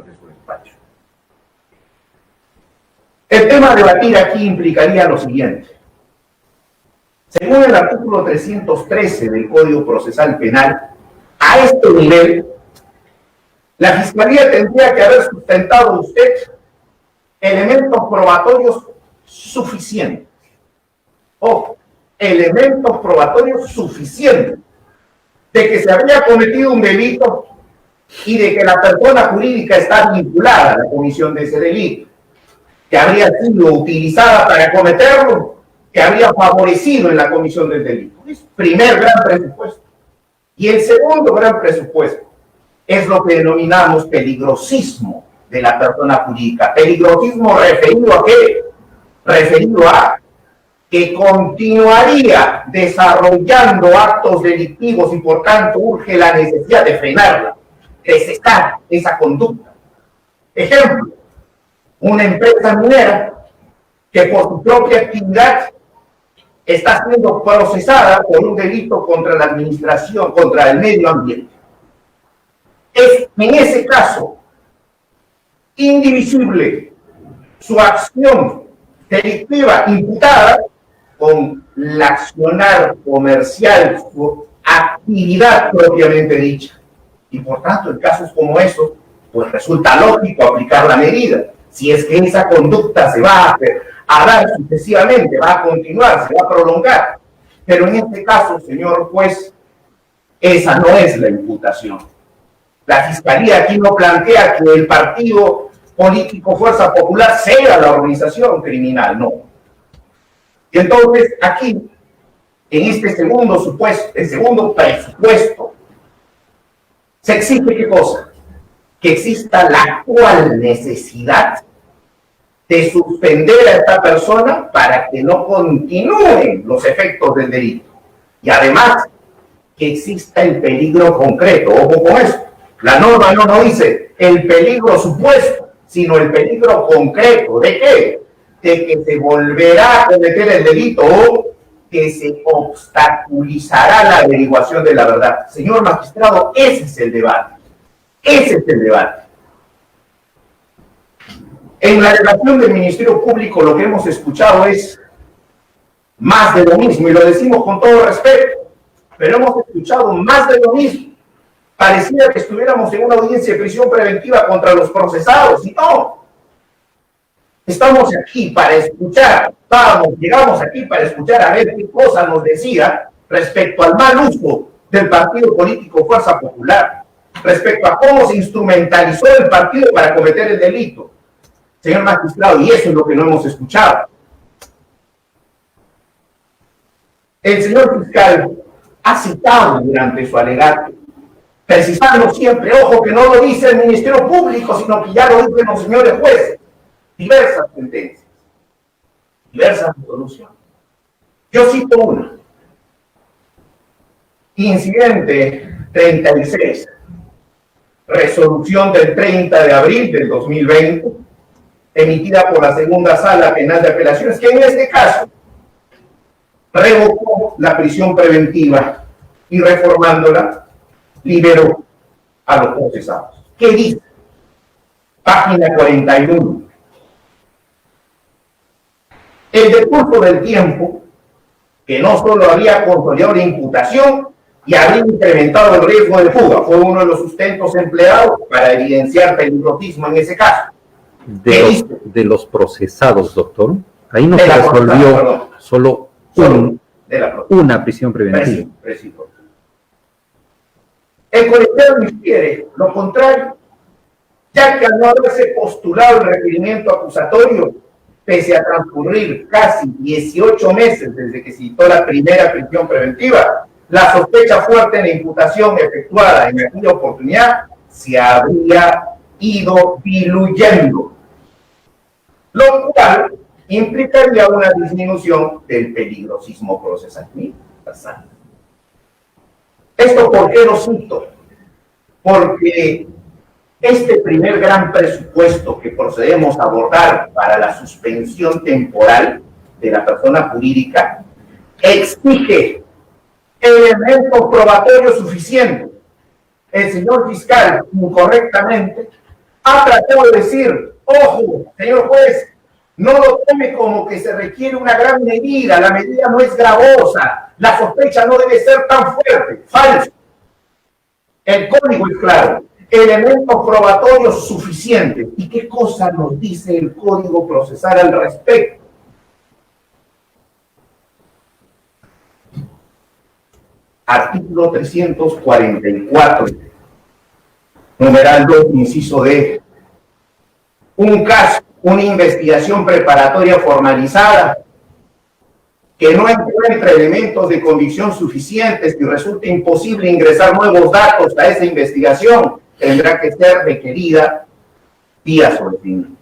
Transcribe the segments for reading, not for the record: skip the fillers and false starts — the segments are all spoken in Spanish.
de su despacho. El tema a debatir aquí implicaría lo siguiente. Según el artículo 313 del Código Procesal Penal, a este nivel, la Fiscalía tendría que haber sustentado usted elementos probatorios suficientes. Ojo, elementos probatorios suficientes de que se habría cometido un delito y de que la persona jurídica está vinculada a la comisión de ese delito, que habría sido utilizada para cometerlo, que habría favorecido en la comisión del delito. Es el primer gran presupuesto. Y el segundo gran presupuesto es lo que denominamos peligrosismo de la persona jurídica. Peligrosismo referido a qué? Referido a que continuaría desarrollando actos delictivos y por tanto urge la necesidad de frenarla, de cesar esa conducta. Ejemplo, una empresa minera que por su propia actividad está siendo procesada por un delito contra la administración, contra el medio ambiente. Es en ese caso indivisible su acción delictiva imputada con la accionar comercial, su actividad propiamente dicha. Y por tanto, en casos como esos, pues resulta lógico aplicar la medida. Si es que esa conducta se va a dar sucesivamente, va a continuar, se va a prolongar. Pero en este caso, señor juez, esa no es la imputación. La Fiscalía aquí no plantea que el partido político Fuerza Popular sea la organización criminal, no. Y entonces aquí, en este segundo supuesto, el segundo presupuesto, se exige ¿qué cosa? Que exista la actual necesidad de suspender a esta persona para que no continúen los efectos del delito. Y además, que exista el peligro concreto. Ojo con eso. La norma no dice el peligro supuesto, sino el peligro concreto. ¿De qué? De que se volverá a cometer el delito o que se obstaculizará la averiguación de la verdad. Señor magistrado, ese es el debate. Ese es el debate. En la relación del Ministerio Público lo que hemos escuchado es más de lo mismo, y lo decimos con todo respeto, pero hemos escuchado más de lo mismo. Parecía que estuviéramos en una audiencia de prisión preventiva contra los procesados, y no. Estamos aquí para escuchar, llegamos aquí para escuchar a ver qué cosa nos decía respecto al mal uso del partido político Fuerza Popular, respecto a cómo se instrumentalizó el partido para cometer el delito. Señor magistrado, y eso es lo que no hemos escuchado. El señor fiscal ha citado durante su alegato, precisando siempre, ojo, que no lo dice el Ministerio Público, sino que ya lo dicen los señores jueces, diversas sentencias, diversas resoluciones. Yo cito una. Incidente 36, resolución del 30 de abril del 2020, emitida por la Segunda Sala Penal de Apelaciones, que en este caso revocó la prisión preventiva y reformándola, liberó a los procesados. ¿Qué dice? Página 41. El decurso del tiempo, que no solo había consolidado la imputación y habría incrementado el riesgo de fuga, fue uno de los sustentos empleados para evidenciar peligrosismo en ese caso. De los procesados, doctor. Ahí no se resolvió solo una prisión preventiva. Preciso. El colegiado infiere lo contrario, ya que al no haberse postulado el requerimiento acusatorio, pese a transcurrir casi 18 meses desde que se citó la primera prisión preventiva, la sospecha fuerte en la imputación efectuada en aquella oportunidad se habría ido diluyendo, lo cual implicaría una disminución del peligrosismo procesal. ¿Esto por qué lo cito? Porque este primer gran presupuesto que procedemos a abordar para la suspensión temporal de la persona jurídica exige elementos probatorios suficientes. El señor fiscal, incorrectamente, ha tratado de decir, ojo, señor juez, no lo tome como que se requiere una gran medida, la medida no es gravosa, la sospecha no debe ser tan fuerte. Falso. El código es claro, elementos probatorios suficientes. ¿Y qué cosa nos dice el Código Procesal al respecto? Artículo 344, numeral 2, inciso D. Un caso, una investigación preparatoria formalizada que no encuentre elementos de convicción suficientes y resulte imposible ingresar nuevos datos a esa investigación, tendrá que ser requerida vía solicitud.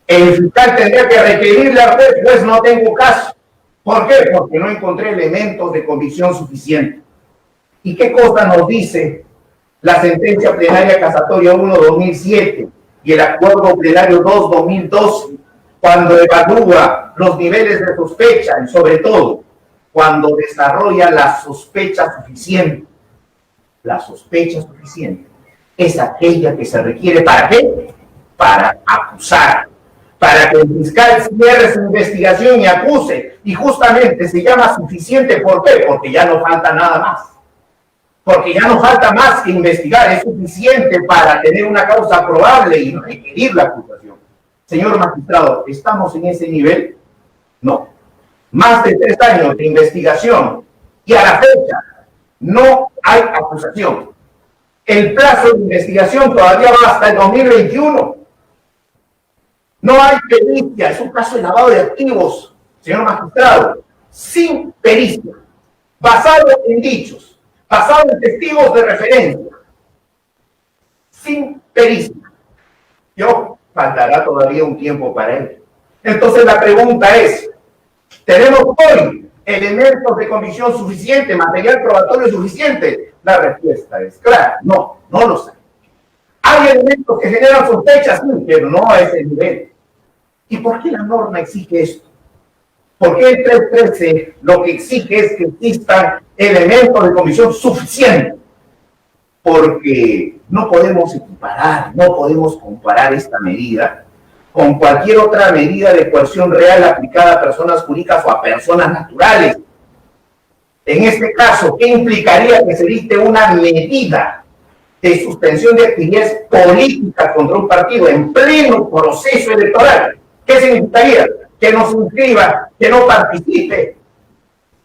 El fiscal tendrá que requerirle al juez, pues no tengo caso. ¿Por qué? Porque no encontré elementos de convicción suficientes. ¿Y qué cosa nos dice la sentencia plenaria casatoria 1-2007 y el acuerdo plenario 2-2012 cuando evalúa los niveles de sospecha y sobre todo cuando desarrolla la sospecha suficiente? La sospecha suficiente es aquella que se requiere ¿para qué? Para acusar, para que el fiscal cierre su investigación y acuse, y justamente se llama suficiente. ¿Por qué? Porque ya no falta nada más, porque ya no falta más que investigar, es suficiente para tener una causa probable y requerir la acusación. Señor magistrado, ¿estamos en ese nivel? No. Más de 3 años de investigación y a la fecha no hay acusación. El plazo de investigación todavía va hasta el 2021. No hay pericia, es un caso de lavado de activos, señor magistrado, sin pericia, basado en dichos, basado en testigos de referencia, sin pericia. Faltará todavía un tiempo para él. Entonces la pregunta es, ¿tenemos hoy elementos de convicción suficiente, material probatorio suficiente? La respuesta es clara, no los hay. Hay elementos que generan sospechas, sí, pero no a ese nivel. ¿Y por qué la norma exige esto? ¿Por qué el 313 lo que exige es que existan elementos de convicción suficientes? Porque no podemos equiparar, no podemos comparar esta medida con cualquier otra medida de coerción real aplicada a personas jurídicas o a personas naturales. En este caso, ¿qué implicaría que se dicte una medida de suspensión de actividades políticas contra un partido en pleno proceso electoral? ¿Qué significaría? Que no se inscriba, que no participe,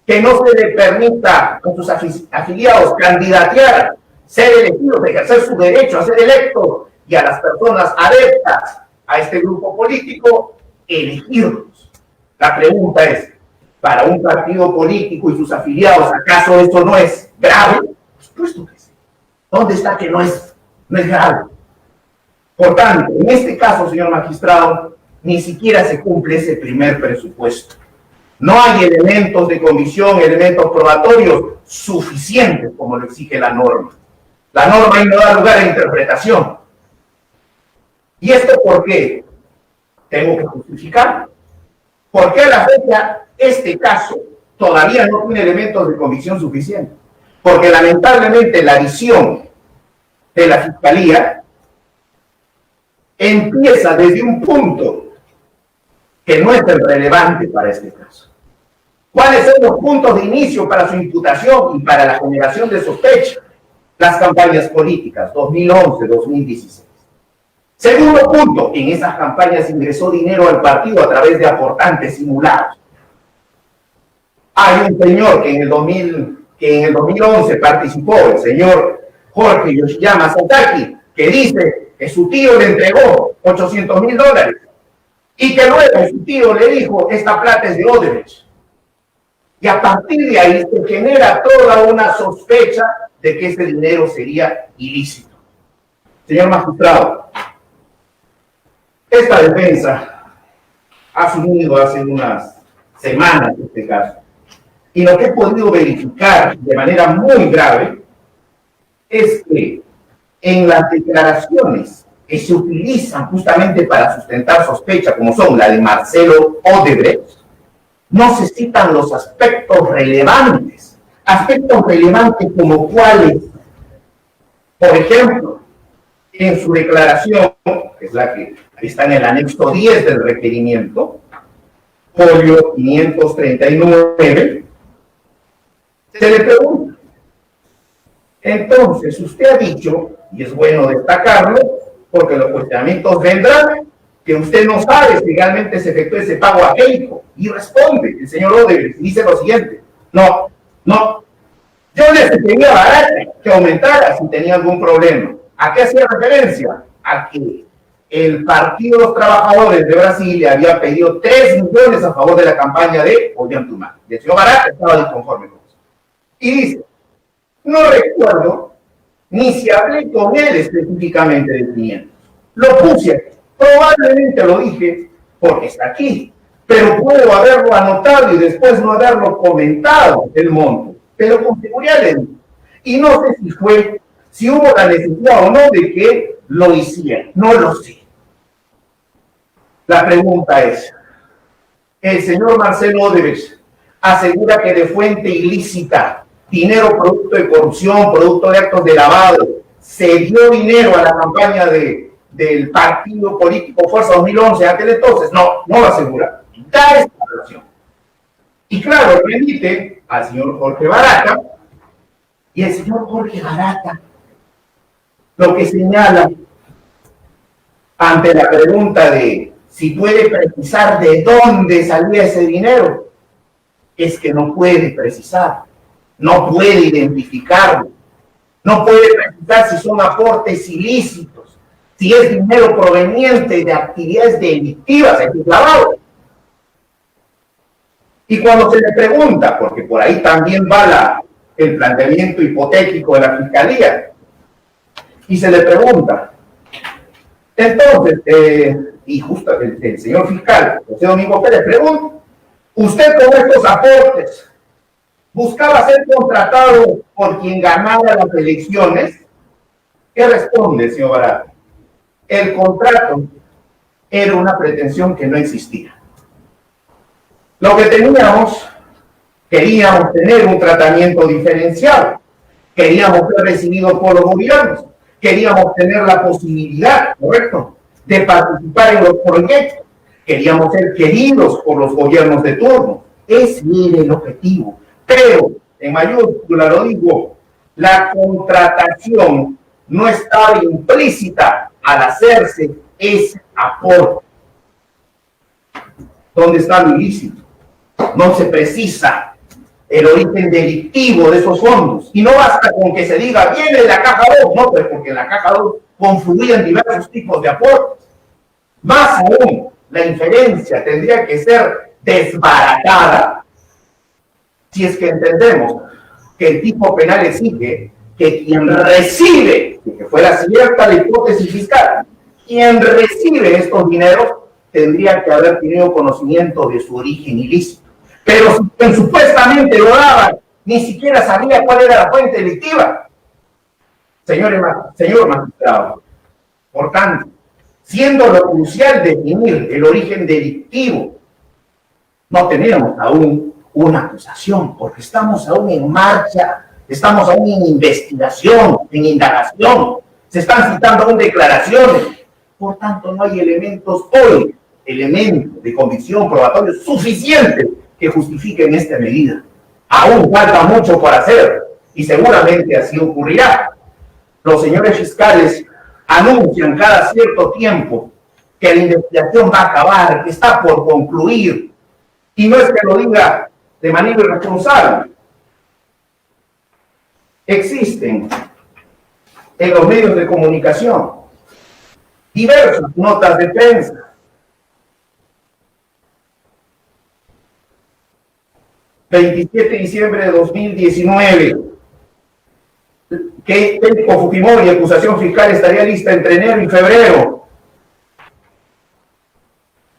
que no se le permita a sus afiliados candidatear, ser elegidos, ejercer su derecho a ser electos, y a las personas adeptas a este grupo político, elegirlos. La pregunta es, ¿para un partido político y sus afiliados, acaso esto no es grave? Por supuesto que sí. ¿Dónde está que no es grave? Por tanto, en este caso, señor magistrado, ni siquiera se cumple ese primer presupuesto. No hay elementos de convicción, elementos probatorios suficientes como lo exige la norma. La norma ahí no da lugar a interpretación. ¿Y esto por qué? Tengo que justificar. ¿Por qué a la fecha este caso todavía no tiene elementos de convicción suficientes? Porque lamentablemente la visión de la Fiscalía empieza desde un punto que no es el relevante para este caso. ¿Cuáles son los puntos de inicio para su imputación y para la generación de sospecha? Las campañas políticas, 2011-2016. Segundo punto, en esas campañas ingresó dinero al partido a través de aportantes simulados. Hay un señor que en el 2011 participó, el señor Jorge Yoshiyama Sasaki, que dice que su tío le entregó $800,000 y que luego su tío le dijo, esta plata es de Odebrecht. Y a partir de ahí se genera toda una sospecha de que ese dinero sería ilícito. Señor magistrado, esta defensa ha asumido hace unas semanas este caso. Y lo que he podido verificar de manera muy grave es que en las declaraciones que se utilizan justamente para sustentar sospecha, como son la de Marcelo Odebrecht, no se citan los aspectos relevantes. Aspectos relevantes como cuáles. Por ejemplo, en su declaración, que es la que está en el anexo 10 del requerimiento, folio 539, se le pregunta. Entonces, usted ha dicho, y es bueno destacarlo, porque los cuestionamientos vendrán, que usted no sabe si legalmente se efectuó ese pago a Keiko. Y responde el señor Odebrecht, dice lo siguiente: no, yo le sugería a Barata que aumentara si tenía algún problema. ¿A qué hacía referencia? A que el Partido de los Trabajadores de Brasil le había pedido 3 millones a favor de la campaña de Ollantaytambo. Y el señor Barata estaba disconforme con eso. Y dice: no recuerdo ni si hablé con él específicamente de 500. Lo puse aquí. Probablemente lo dije porque está aquí, pero puedo haberlo anotado y después no haberlo comentado el monto, pero con seguridad le digo. Y no sé si hubo la necesidad o no de que lo hiciera, no lo sé. La pregunta es, el señor Marcelo Odebrecht asegura que de fuente ilícita, dinero producto de corrupción, producto de actos de lavado, se dio dinero a la campaña del partido político Fuerza 2011 aquel entonces. No lo asegura. Da esta relación. Y claro, remite al señor Jorge Barata, y el señor Jorge Barata lo que señala ante la pregunta de si puede precisar de dónde salía ese dinero, es que no puede precisar, no puede identificarlo, no puede precisar si son aportes ilícitos, si es dinero proveniente de actividades delictivas, es lavado. Y cuando se le pregunta, porque por ahí también va el planteamiento hipotético de la Fiscalía, y se le pregunta, entonces, y justo el señor fiscal, José Domingo Pérez, pregunta: ¿usted con estos aportes buscaba ser contratado por quien ganara las elecciones? ¿Qué responde el señor Barata? El contrato era una pretensión que no existía. Lo que queríamos tener un tratamiento diferenciado, queríamos ser recibidos por los gobiernos, queríamos tener la posibilidad, ¿correcto?, de participar en los proyectos, queríamos ser queridos por los gobiernos de turno. Ese era el objetivo. Pero, en mayúscula lo digo, la contratación no estaba implícita al hacerse ese aporte. ¿Dónde está lo ilícito? No se precisa el origen delictivo de esos fondos. Y no basta con que se diga, viene de la caja 2, no, pero porque en la caja 2 confluían diversos tipos de aportes. Más aún, la inferencia tendría que ser desbaratada si es que entendemos que el tipo penal exige que quien recibe, que fuera cierta la hipótesis fiscal, quien recibe estos dineros tendría que haber tenido conocimiento de su origen ilícito. Pero si quien supuestamente lo daban ni siquiera sabía cuál era la fuente delictiva. Señor magistrado, por tanto, siendo lo crucial definir el origen delictivo, no tenemos aún una acusación, porque estamos aún en marcha, estamos aún en investigación, en indagación, se están citando aún declaraciones, por tanto no hay elementos hoy, elementos de convicción probatorio suficientes que justifiquen esta medida. Aún falta mucho por hacer y seguramente así ocurrirá. Los señores fiscales anuncian cada cierto tiempo que la investigación va a acabar, que está por concluir, y no es que lo diga de manera irresponsable. Existen en los medios de comunicación diversas notas de prensa ...27 de diciembre de 2019... que Keiko Fujimori, acusación fiscal, estaría lista entre enero y febrero.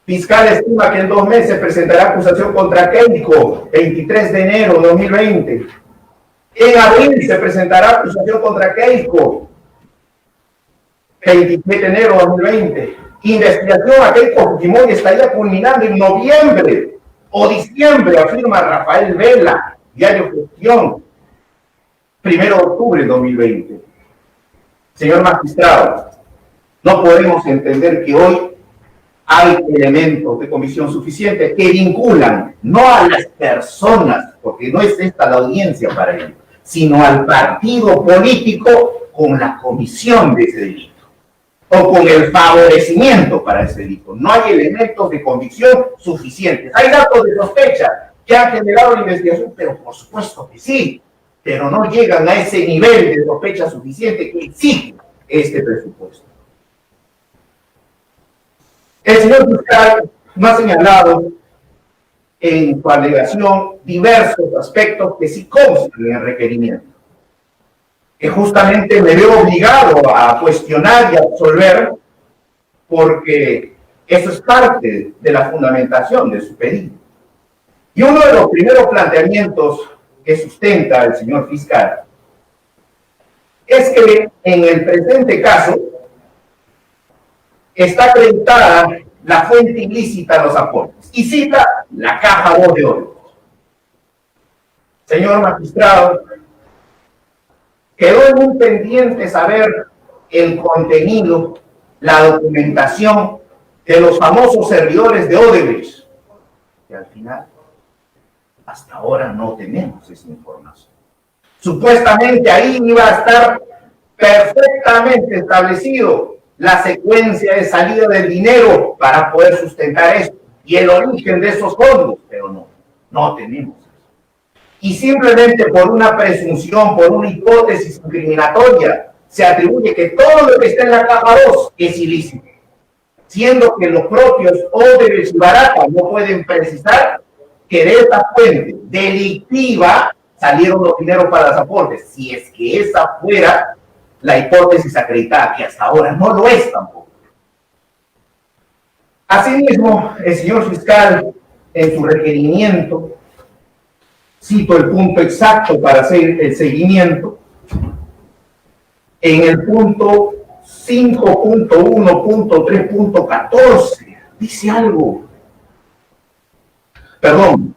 Fiscal estima que en 2 meses presentará acusación contra Keiko, 23 de enero de 2020. En abril se presentará acusación contra Keiko, 27 de enero de 2020. Investigación a Keiko Fujimori estaría culminando en noviembre o diciembre, afirma Rafael Vela, Diario Gestión, 1 de octubre de 2020. Señor magistrado, No podemos entender que hoy hay elementos de comisión suficiente que vinculan no a las personas, porque no es esta la audiencia para ello, sino al partido político con la comisión de ese delito o con el favorecimiento para ese delito. No hay elementos de convicción suficientes. Hay datos de sospecha que han generado la investigación, pero por supuesto que sí, pero no llegan a ese nivel de sospecha suficiente que exige este presupuesto. El señor fiscal no ha señalado en su alegación diversos aspectos que sí constan en el requerimiento, que justamente me veo obligado a cuestionar y a absolver, porque eso es parte de la fundamentación de su pedido. Y uno de los primeros planteamientos que sustenta el señor fiscal es que en el presente caso está acreditada la fuente ilícita de los aportes y cita la caja 2 de oro. Señor magistrado, quedó en un pendiente saber el contenido, la documentación de los famosos servidores de Odebrecht, que al final, hasta ahora no tenemos esa información. Supuestamente ahí iba a estar perfectamente establecido la secuencia de salida del dinero para poder sustentar esto y el origen de esos fondos, pero no tenemos eso. Y simplemente por una presunción, por una hipótesis incriminatoria, se atribuye que todo lo que está en la caja 2 es ilícito, siendo que los propios Odebrecht y Barata no pueden precisar que de esta fuente delictiva salieron los dineros para los aportes, si es que esa fuera la hipótesis acreditada, que hasta ahora no lo es tampoco. Asimismo, el señor fiscal, en su requerimiento, cito el punto exacto para hacer el seguimiento, en el punto 5.1.3.14, dice algo, perdón,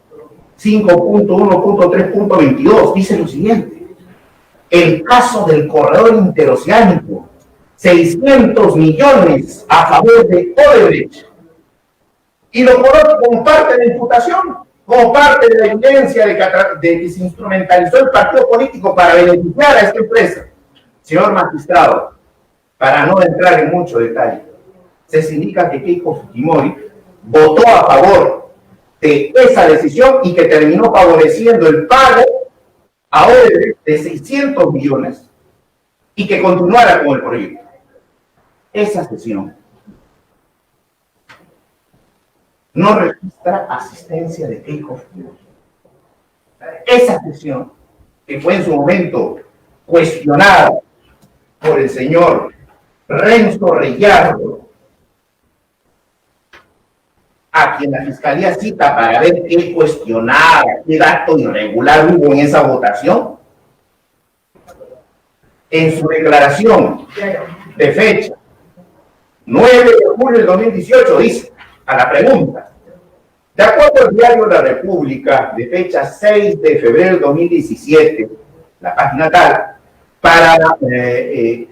5.1.3.22, dice lo siguiente: el caso del corredor interoceánico, 600 millones a favor de Odebrecht, y lo coloca como parte de la imputación, como parte de la evidencia de que se instrumentalizó el partido político para beneficiar a esta empresa. Señor magistrado, para no entrar en mucho detalle, se indica que Keiko Fujimori votó a favor de esa decisión y que terminó favoreciendo el pago a Odebrecht de 600 millones y que continuara con el proyecto. Esa sesión no registra asistencia de Keiko Fujimori. Esa sesión, que fue en su momento cuestionada por el señor Renzo Reyardo, a quien la Fiscalía cita para ver qué cuestionaba, qué dato irregular hubo en esa votación, en su declaración de fecha 9 de julio del 2018 dice, a la pregunta, de acuerdo al diario La República de fecha 6 de febrero del 2017, la página tal, que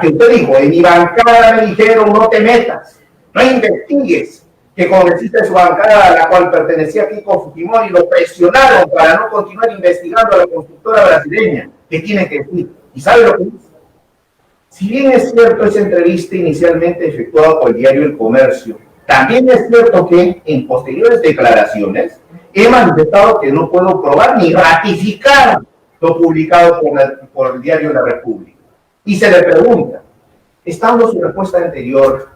usted dijo, en mi bancada me dijeron no te metas, no investigues, que congresista de su bancada a la cual pertenecía Keiko Fujimori lo presionaron para no continuar investigando a la constructora brasileña. ¿Qué tiene que decir? ¿Y sabe lo que dice? Si bien es cierto esa entrevista inicialmente efectuada por el diario El Comercio, también es cierto que en posteriores declaraciones he manifestado que no puedo probar ni ratificar lo publicado por el diario La República. Y se le pregunta, estando su respuesta anterior,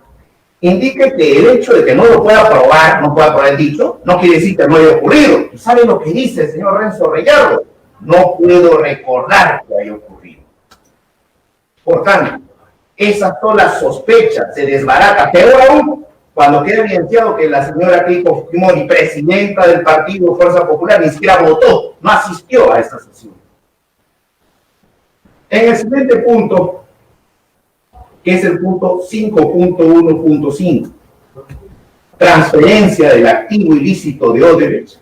indique que el hecho de que no lo pueda probar, no pueda probar el dicho, no quiere decir que no haya ocurrido. ¿Y sabe lo que dice el señor Renzo Reyardo? No puedo recordar que haya ocurrido. Por tanto, esas son las sospechas, se desbarata. Peor aún, cuando queda evidenciado que la señora Keiko Fujimori, presidenta del partido Fuerza Popular, ni siquiera votó, no asistió a esta sesión. En el siguiente punto, que es el punto 5.1.5, transferencia del activo ilícito de Odebrecht,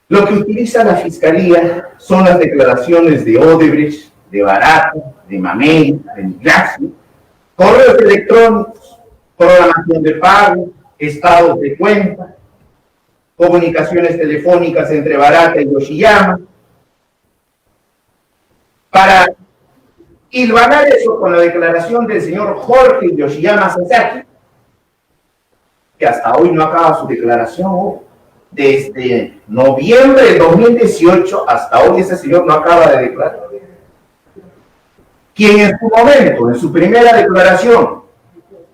lo que utiliza la Fiscalía son las declaraciones de Odebrecht, de Barata, de Mamey, de Migrazzi, correos electrónicos, programación de pago, estados de cuenta, comunicaciones telefónicas entre Barata y Yoshiyama. Para hilvanar eso con la declaración del señor Jorge Yoshiyama Sasaki, que hasta hoy no acaba su declaración, desde noviembre del 2018 hasta hoy ese señor no acaba de declarar. Quien en su momento, en su primera declaración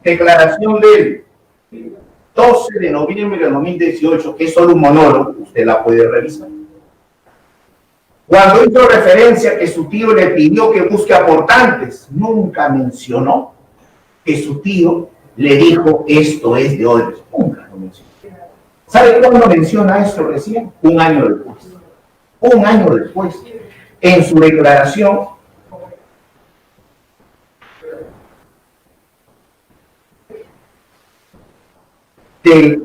del 12 de noviembre de 2018, que es solo un monólogo, usted la puede revisar. Cuando hizo referencia que su tío le pidió que busque aportantes, nunca mencionó que su tío le dijo esto es de Odebrecht. Nunca lo mencionó. ¿Sabe cuándo menciona esto recién? Un año después. Un año después, en su declaración del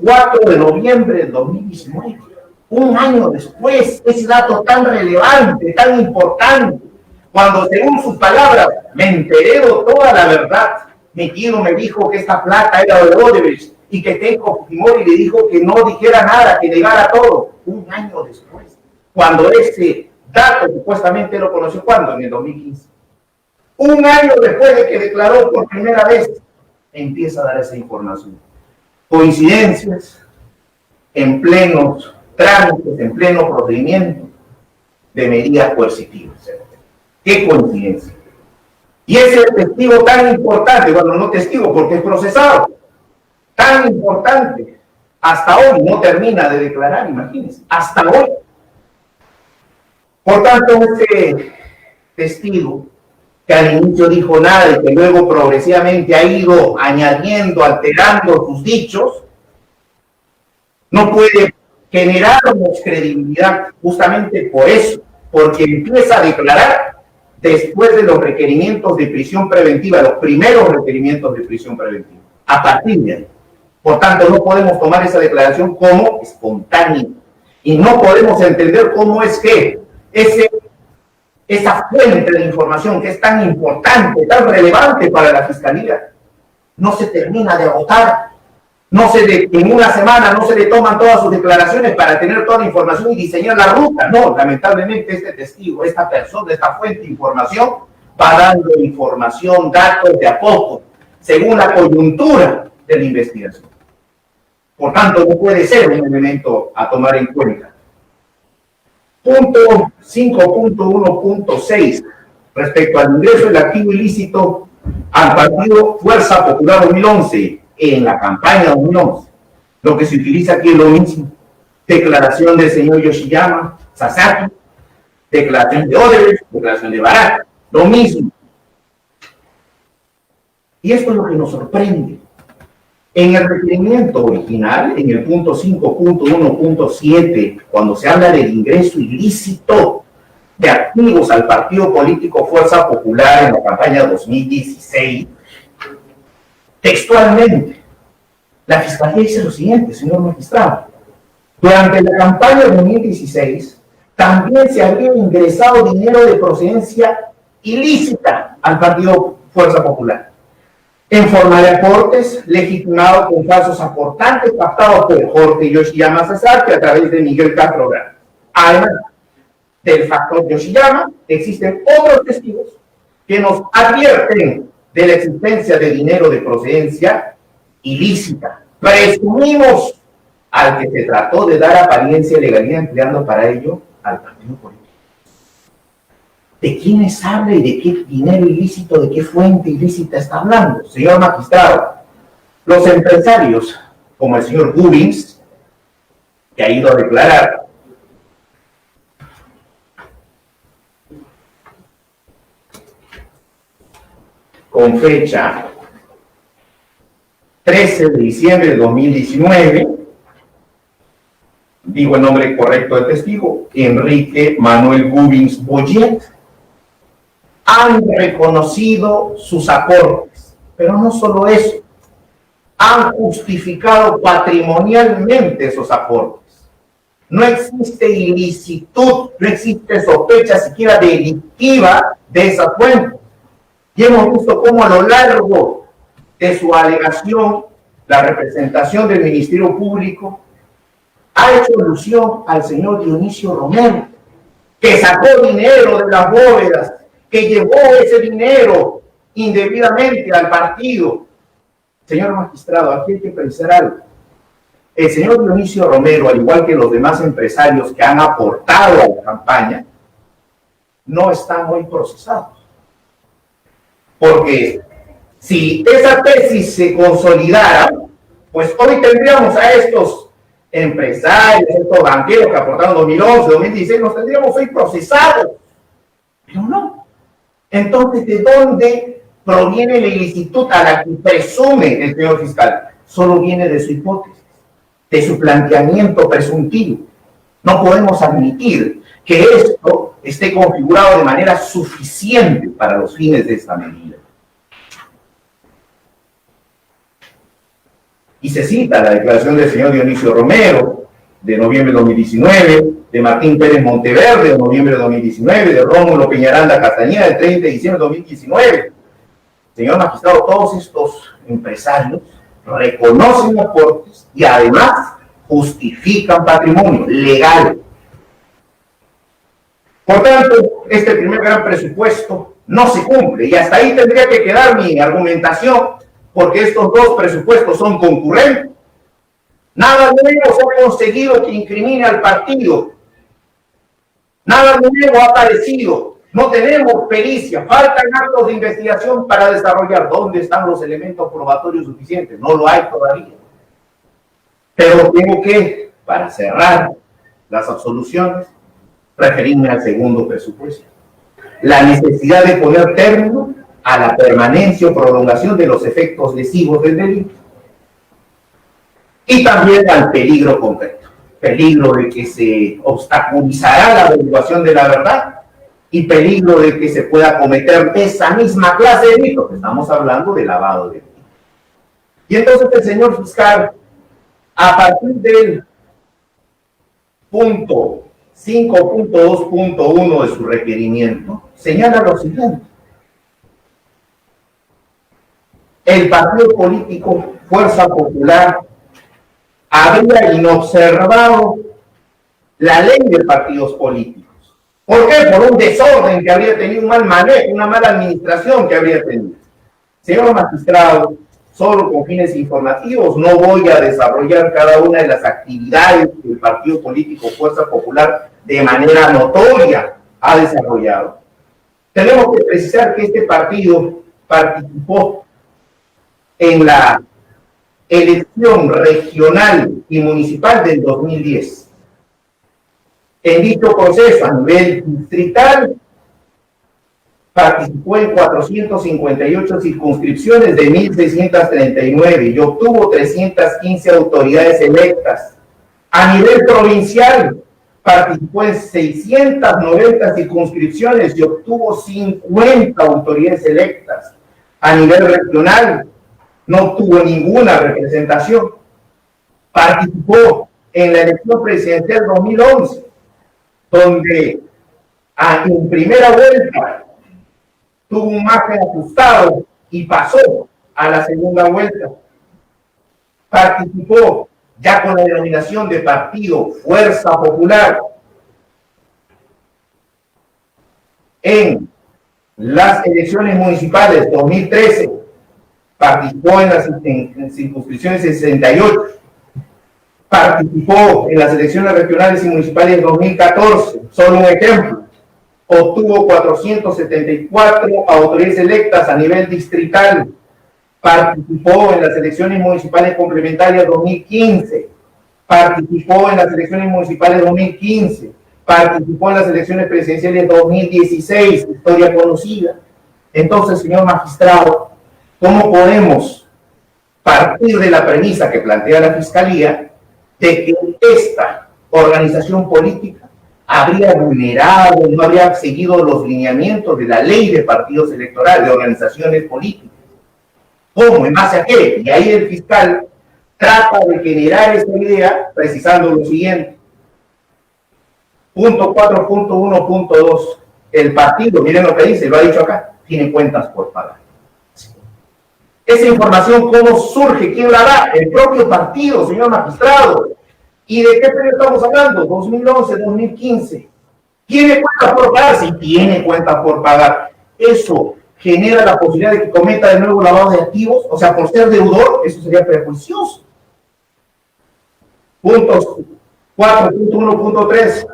4 de noviembre del 2019. Un año después, ese dato tan relevante, tan importante, cuando según sus palabras, me enteré de toda la verdad. Mi tío me dijo que esta plata era de Odebrecht y que Keiko Fujimori le dijo que no dijera nada, que negara todo. Un año después, cuando ese dato supuestamente lo conoció, ¿cuándo? En el 2015. Un año después de que declaró por primera vez, empieza a dar esa información. Coincidencias, en plenos trámites, en pleno procedimiento de medidas coercitivas. ¿Qué coincidencia? Y ese testigo tan importante, bueno, no testigo porque es procesado, tan importante, hasta hoy no termina de declarar, imagínense, hasta hoy. Por tanto, este testigo, que al inicio dijo nada y que luego progresivamente ha ido añadiendo, alterando sus dichos, no puede generarnos credibilidad justamente por eso, porque empieza a declarar después de los requerimientos de prisión preventiva, los primeros requerimientos de prisión preventiva, a partir de ahí. Por tanto, no podemos tomar esa declaración como espontánea y no podemos entender cómo es que esa fuente de información que es tan importante, tan relevante para la Fiscalía, no se termina de agotar. En una semana no se le toman todas sus declaraciones para tener toda la información y diseñar la ruta. No, lamentablemente este testigo, esta persona, esta fuente de información va dando información, datos de a poco, según la coyuntura de la investigación. Por tanto, no puede ser un elemento a tomar en cuenta. Punto 5.1.6 respecto al ingreso del activo ilícito al partido Fuerza Popular 2011 en la campaña 2011. Lo que se utiliza aquí es lo mismo. Declaración del señor Yoshiyama Sasaki, declaración de Odebrecht, declaración de Barata, lo mismo. Y esto es lo que nos sorprende. En el requerimiento original, en el punto 5.1.7, cuando se habla del ingreso ilícito de activos al partido político Fuerza Popular en la campaña 2016, textualmente, la Fiscalía dice lo siguiente, señor magistrado. Durante la campaña 2016, también se había ingresado dinero de procedencia ilícita al partido Fuerza Popular, en forma de aportes legitimados con falsos aportantes captados por Jorge Yoshiyama Sasaki a través de Miguel Castro Grande. Además del factor Yoshiyama, existen otros testigos que nos advierten de la existencia de dinero de procedencia ilícita. Presumimos al que se trató de dar apariencia de legalidad empleando para ello al partido político. ¿De quiénes habla y de qué dinero ilícito, de qué fuente ilícita está hablando? Señor magistrado, los empresarios, como el señor Gubins, que ha ido a declarar, con fecha 13 de diciembre de 2019, digo el nombre correcto del testigo, Enrique Manuel Gubins Boyet, han reconocido sus aportes, pero no solo eso, han justificado patrimonialmente esos aportes. No existe ilicitud, no existe sospecha siquiera delictiva de esa fuente. Y hemos visto cómo a lo largo de su alegación, la representación del Ministerio Público ha hecho alusión al señor Dionisio Romero, que sacó dinero de las bóvedas, que llevó ese dinero indebidamente al partido. Señor magistrado, aquí hay que pensar algo. El señor Dionisio Romero, al igual que los demás empresarios que han aportado a la campaña, no están hoy procesados. Porque si esa tesis se consolidara, pues hoy tendríamos a estos empresarios, estos banqueros que aportaron 2011, 2016, los tendríamos hoy procesados. Pero no. Entonces, ¿de dónde proviene la ilicitud a la que presume el señor fiscal? Solo viene de su hipótesis, de su planteamiento presuntivo. No podemos admitir que esto esté configurado de manera suficiente para los fines de esta medida. Y se cita la declaración del señor Dionisio Romero, de noviembre de 2019, de Martín Pérez Monteverde, de noviembre de 2019, de Rómulo Peñaranda Castañeda, de 30 de diciembre de 2019. Señor magistrado, todos estos empresarios reconocen aportes y además justifican patrimonio legal. Por tanto, este primer gran presupuesto no se cumple y hasta ahí tendría que quedar mi argumentación, porque estos dos presupuestos son concurrentes. Nada nuevo se ha conseguido que incrimine al partido. Nada nuevo ha aparecido. No tenemos pericia, faltan actos de investigación para desarrollar. ¿Dónde están los elementos probatorios suficientes? No lo hay todavía. Pero tengo que, para cerrar las absoluciones, referirme al segundo presupuesto. La necesidad de poner término a la permanencia o prolongación de los efectos lesivos del delito. Y también al peligro concreto. Peligro de que se obstaculizará la averiguación de la verdad y peligro de que se pueda cometer esa misma clase de delitos. Estamos hablando de lavado de dinero. Y entonces el señor fiscal, a partir del punto 5.2.1 de su requerimiento, señala lo siguiente. El partido político Fuerza Popular habría inobservado la ley de partidos políticos. ¿Por qué? Por un desorden que habría tenido, un mal manejo, una mala administración que habría tenido. Señor magistrado, solo con fines informativos no voy a desarrollar cada una de las actividades que el partido político Fuerza Popular de manera notoria ha desarrollado. Tenemos que precisar que este partido participó en la elección regional y municipal del 2010. En dicho proceso, a nivel distrital, participó en 458 circunscripciones de 1.639 y obtuvo 315 autoridades electas. A nivel provincial, participó en 690 circunscripciones y obtuvo 50 autoridades electas. A nivel regional, no obtuvo ninguna representación. Participó en la elección presidencial 2011, donde en primera vuelta tuvo un margen ajustado y pasó a la segunda vuelta. Participó ya con la denominación de partido Fuerza Popular en las elecciones municipales 2013. Participó en las circunscripciones 68. Participó en las elecciones regionales y municipales 2014. Solo un ejemplo. Obtuvo 474 autoridades electas a nivel distrital. Participó en las elecciones municipales complementarias 2015. Participó en las elecciones municipales 2015. Participó en las elecciones presidenciales 2016, historia conocida. Entonces, señor magistrado, ¿cómo podemos partir de la premisa que plantea la Fiscalía de que esta organización política habría vulnerado, no habría seguido los lineamientos de la ley de partidos electorales, de organizaciones políticas? ¿Cómo? ¿En base a qué? Y ahí el fiscal trata de generar esta idea precisando lo siguiente. Punto 4.1.2. El partido, miren lo que dice, lo ha dicho acá, tiene cuentas por pagar. Esa información, ¿cómo surge? ¿Quién la da? El propio partido, señor magistrado. ¿Y de qué periodo estamos hablando? 2011, 2015. ¿Tiene cuentas por pagar? Sí, tiene cuentas por pagar. Eso genera la posibilidad de que cometa de nuevo lavado de activos, o sea, por ser deudor, eso sería perjuicioso. Puntos 4.1.3.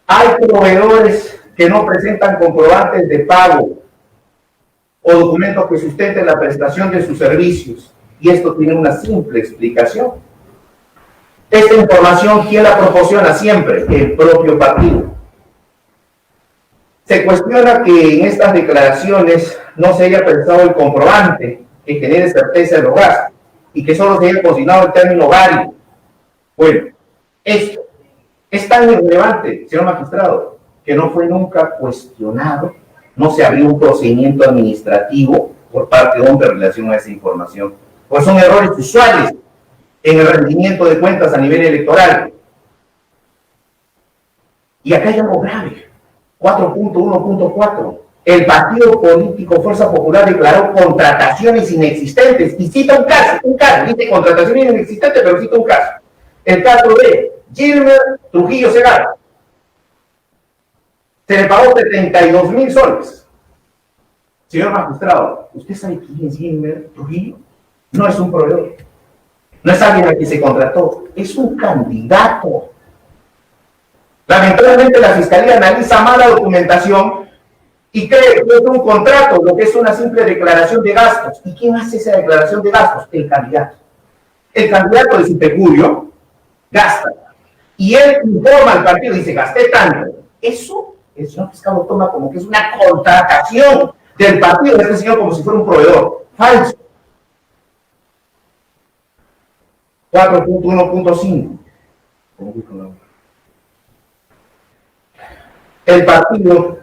Hay proveedores que no presentan comprobantes de pago o documentos que sustenten la prestación de sus servicios, y esto tiene una simple explicación. Esta información, ¿quién la proporciona siempre? El propio partido. Se cuestiona que en estas declaraciones no se haya pensado el comprobante que genere certeza de los gastos y que solo se haya consignado el término válido. Bueno, esto es tan irrelevante, señor magistrado, que no fue nunca cuestionado, no se abrió un procedimiento administrativo por parte de OMPE en relación a esa información. Pues son errores usuales en el rendimiento de cuentas a nivel electoral. Y acá hay algo grave. 4.1.4. El partido político Fuerza Popular declaró contrataciones inexistentes y cita un caso, dice contrataciones inexistentes, pero cita un caso. El caso de Gilmer Trujillo Segarra. Se le pagó 72,000 soles. Señor magistrado, ¿usted sabe quién es Gilmer Trujillo? No es un proveedor. No es alguien a quien se contrató, es un candidato. Lamentablemente la Fiscalía analiza mal la documentación y cree que es un contrato, lo que es una simple declaración de gastos. ¿Y quién hace esa declaración de gastos? El candidato. El candidato de su peculio gasta. Y él informa al partido y dice, gasté tanto. Eso el señor fiscal lo toma como que es una contratación del partido de este señor como si fuera un proveedor. Falso. 4.1.5. El partido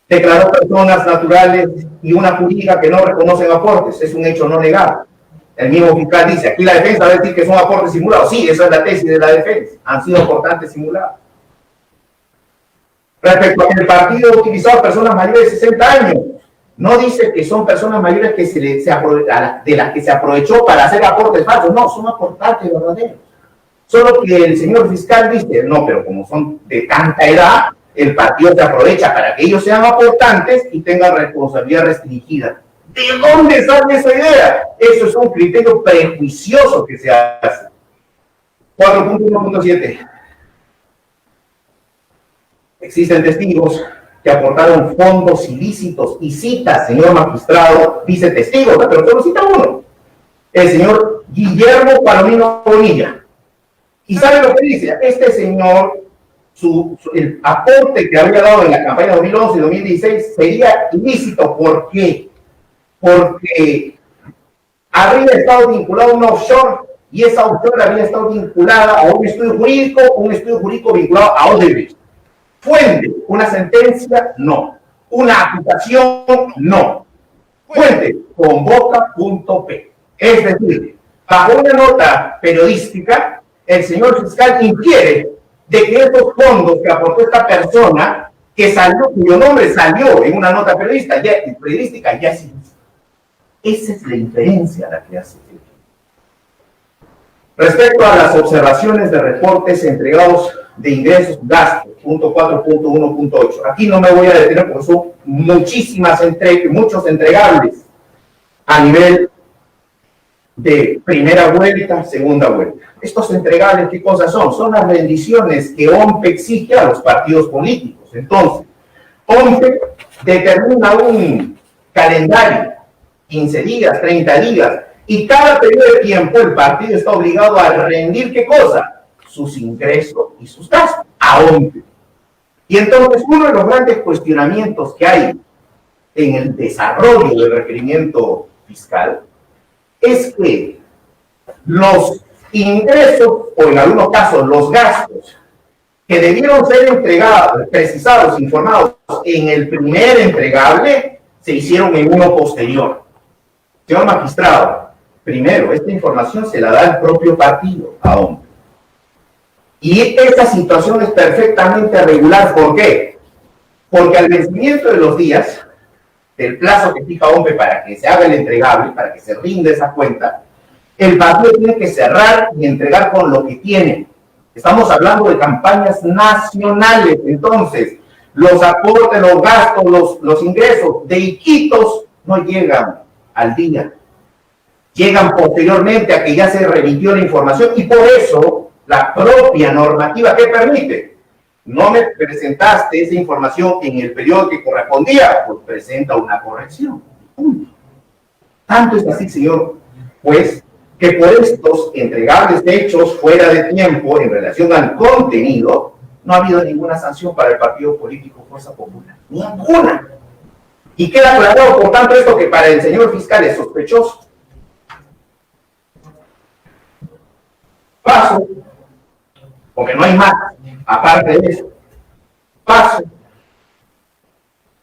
declaró personas naturales y una jurídica que no reconocen aportes. Es un hecho no negado. El mismo fiscal dice, aquí la defensa va a decir que son aportes simulados. Sí, esa es la tesis de la defensa. Han sido aportantes simulados. Respecto a que el partido ha utilizado personas mayores de 60 años, no dice que son personas mayores que de las que se aprovechó para hacer aportes falsos. No, son aportantes verdaderos. Solo que el señor fiscal dice, no, pero como son de tanta edad, el partido se aprovecha para que ellos sean aportantes y tengan responsabilidad restringida. ¿De dónde sale esa idea? Eso es un criterio prejuicioso que se hace. 4.1.7. Existen testigos que aportaron fondos ilícitos y cita, señor magistrado, dice testigos, pero solo cita uno. El señor Guillermo Palomino Bonilla. ¿Y sabe lo que dice? Este señor, el aporte que había dado en la campaña 2011 y 2016 sería ilícito. ¿Por qué? Porque habría estado vinculado a una offshore y esa offshore había estado vinculada a un estudio jurídico vinculado a Odebrecht. Fuente, una sentencia, no. Una acusación, no. Fuente, convoca.p. Es decir, bajo una nota periodística, el señor fiscal infiere de que estos fondos que aportó esta persona, cuyo nombre salió en una nota periodística, ya sí. Esa es la inferencia a la que hace. Respecto a las observaciones de reportes entregados de ingresos y gastos, punto 4.1.8. Aquí no me voy a detener porque son muchos entregables a nivel de primera vuelta, segunda vuelta. Estos entregables, ¿qué cosas son? Son las rendiciones que OMPE exige a los partidos políticos. Entonces, OMPE determina un calendario, 15 días, 30 días, y cada periodo de tiempo el partido está obligado a rendir, ¿qué cosa? Sus ingresos y sus gastos, a OMPE. Y entonces uno de los grandes cuestionamientos que hay en el desarrollo del requerimiento fiscal es que los ingresos, o en algunos casos los gastos, que debieron ser entregados, precisados, informados en el primer entregable, se hicieron en uno posterior. Señor magistrado, primero, esta información se la da el propio partido a OMPE. Y esta situación es perfectamente regular. ¿Por qué? Porque al vencimiento de los días, del plazo que fija OMPE para que se haga el entregable, para que se rinde esa cuenta, el partido tiene que cerrar y entregar con lo que tiene. Estamos hablando de campañas nacionales, entonces los aportes, los gastos, los ingresos de Iquitos no llegan al día. Llegan posteriormente a que ya se remitió la información y por eso la propia normativa que permite, no me presentaste esa información en el periodo que correspondía, pues presenta una corrección. Punto. Tanto es así, señor, pues, que por estos entregables hechos fuera de tiempo en relación al contenido, no ha habido ninguna sanción para el partido político Fuerza Popular. Ninguna. Y queda aclarado, por tanto, esto que para el señor fiscal es sospechoso. Paso, porque no hay más, aparte de eso, paso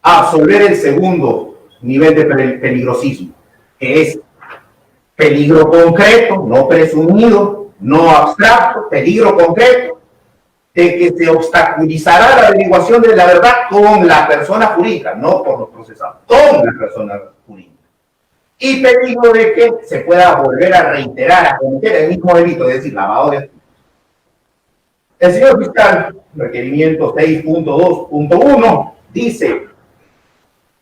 a absolver el segundo nivel de peligrosismo, que es peligro concreto, no presumido, no abstracto, peligro concreto, de que se obstaculizará la averiguación de la verdad con la persona jurídica, no por los procesados, con la persona jurídica. Y peligro de que se pueda volver a reiterar, a cometer el mismo delito, es decir, lavado de activos. El señor fiscal, requerimiento 6.2.1, dice: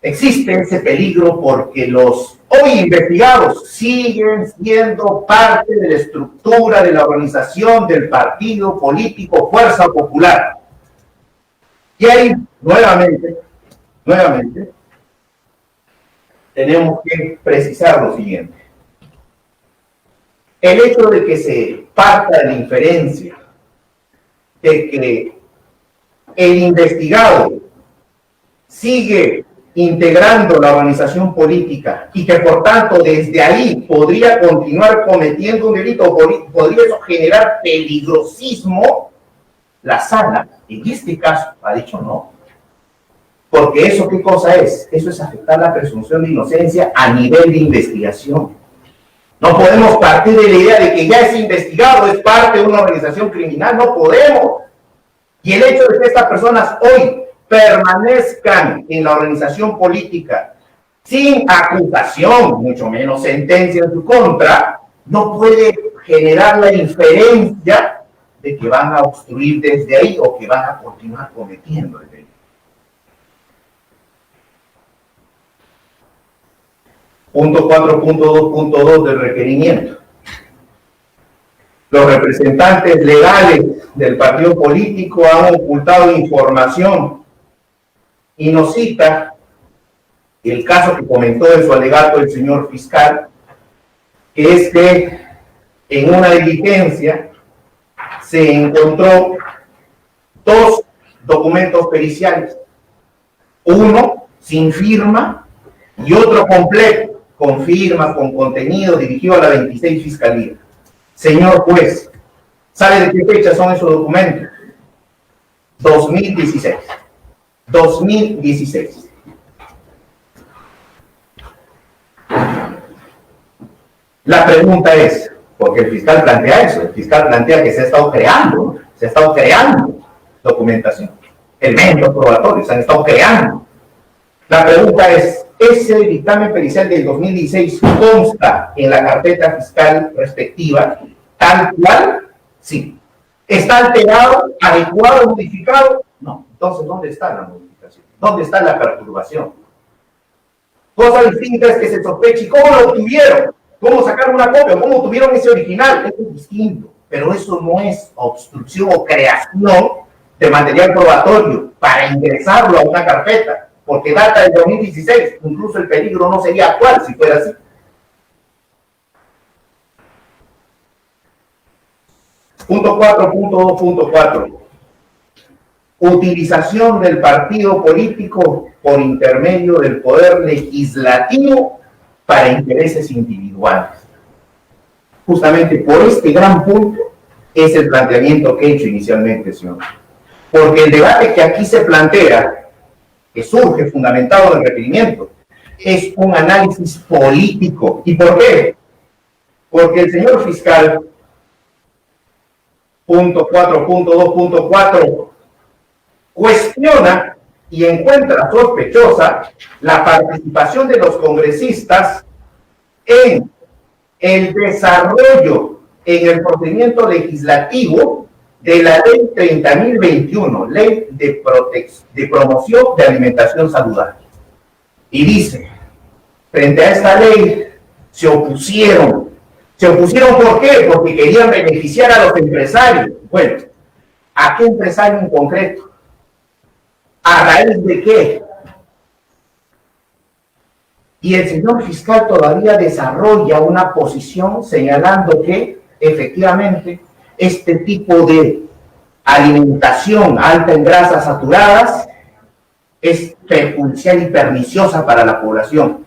existe ese peligro porque los hoy investigados siguen siendo parte de la estructura de la organización del partido político Fuerza Popular. Y ahí, nuevamente, tenemos que precisar lo siguiente. El hecho de que se parta de la inferencia de que el investigado sigue integrando la organización política y que por tanto desde ahí podría continuar cometiendo un delito, podría eso generar peligrosismo, la sala en este caso ha dicho no. Porque eso, ¿qué cosa es? Eso es afectar la presunción de inocencia a nivel de investigación. No podemos partir de la idea de que ya es investigado, es parte de una organización criminal, no podemos. Y el hecho de que estas personas hoy permanezcan en la organización política sin acusación, mucho menos sentencia en su contra, no puede generar la inferencia de que van a obstruir desde ahí o que van a continuar cometiendo el delito. Punto 4.2.2 del requerimiento. Los representantes legales del partido político han ocultado información y nos cita el caso que comentó en su alegato el señor fiscal, que es que en una diligencia se encontró dos documentos periciales, uno sin firma y otro completo, con firmas, con contenido, dirigido a la 26 Fiscalía. Señor juez, ¿sabe de qué fecha son esos documentos? 2016. 2016. La pregunta es, porque el fiscal plantea eso, el fiscal plantea que se ha estado creando documentación, elementos probatorios, se han estado creando. La pregunta es, ¿ese dictamen pericial del 2016 consta en la carpeta fiscal respectiva tal cual? Sí. ¿Está alterado, adecuado, modificado? No. Entonces, ¿dónde está la modificación? ¿Dónde está la perturbación? Cosa distinta es que se sospeche. ¿Cómo lo obtuvieron? ¿Cómo sacaron una copia? ¿Cómo obtuvieron ese original? Eso es distinto. Pero eso no es obstrucción o creación de material probatorio para ingresarlo a una carpeta, porque data del 2016. Incluso el peligro no sería actual si fuera así. Punto 4.2.4. Utilización del partido político por intermedio del poder legislativo para intereses individuales. Justamente por este gran punto es el planteamiento que he hecho inicialmente, señor. Porque el debate que aquí se plantea, que surge fundamentado en el requerimiento, es un análisis político. ¿Y por qué? Porque el señor fiscal, punto 4.2.4, cuestiona y encuentra sospechosa la participación de los congresistas en el desarrollo en el procedimiento legislativo de la Ley 30.021, Ley de Promoción de Alimentación Saludable. Y dice, frente a esta ley, se opusieron. ¿Se opusieron por qué? Porque querían beneficiar a los empresarios. Bueno, ¿a qué empresario en concreto? ¿A raíz de qué? Y el señor fiscal todavía desarrolla una posición señalando que efectivamente este tipo de alimentación alta en grasas saturadas es perjudicial y perniciosa para la población,